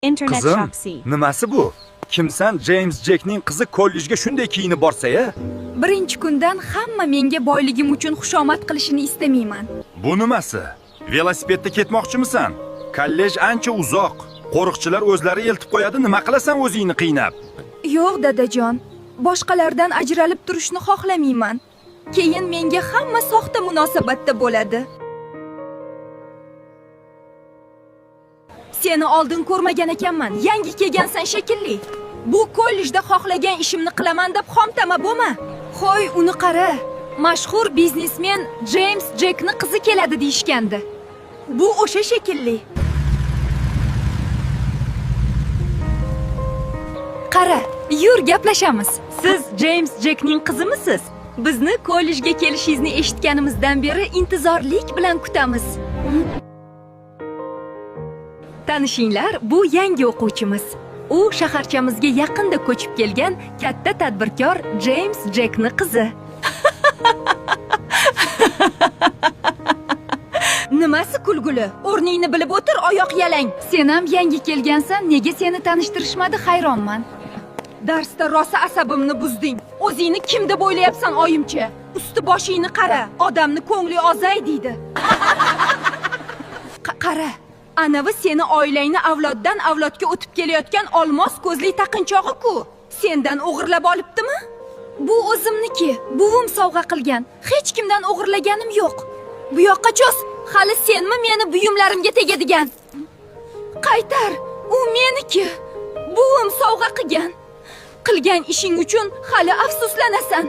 Internet Qizim, Shoxi. nimasi bu? Kimsan James Jackning qizi kollejga shunday kiyinib borsa-ya? Birinchi kundan hamma menga boyligim uchun xushomad qilishini istamayman. Bu nimasi? Velosipedda ketmoqchimisan? Kollej ancha uzoq. Qo'riqchilar o'zlari eltib qo'yadi, nima qilasan o'zingni qiynab? Yo'q, dadajon. Boshqalardan ajralib turishni xohlamayman. Keyin menga hamma soxta munosabatda bo'ladi. Seni oldin ko'rmagan ekanman. Yangi kelgansan shekilli. Bu kollejda xohlagan ishimni qilaman deb xomtama bo'lma. Xo'y, uni qara. Mashhur biznesmen James Jackning qizi keladi deyshgandi. Bu o'sha shekilli. Qara, yur gaplashamiz. Siz James Jackning qizimisiz? Bizni kollejga kelishingizni eshitganimizdan beri intizorlik bilan kutamiz. Tanishinglar, bu yangi o'quvchimiz. U shaharchamizga yaqinda ko'chib kelgan katta tadbirkor James Jackning qizi. Nimasi kulguli? O'rningni bilib o'tir, oyoq yalang. Sen ham yangi kelgansan, nega seni tanishtirishmadi, hayronman. Darsda rosa asabimni buzding. O'zingni kim deb o'ylayapsan, oyimcha? Usti boshingni qara, odamni ko'ngli ozay deydi. Qara, anavi seni oilangni avloddan avlodga o'tib kelayotgan olmos ko'zli taqinchog'i-ku. Sendan o'g'irlab olibdimi? Bu o'zimniki, buvim sovg'a qilgan. Hech kimdan o'g'irlaganim yo'q. Bu yoqqa cho'z. Hali senmi meni buyumlarimga tegadigan? Qaytar, u meniki. Buvim sovg'a qilgan. Qilgan ishing uchun hali afsuslanasan.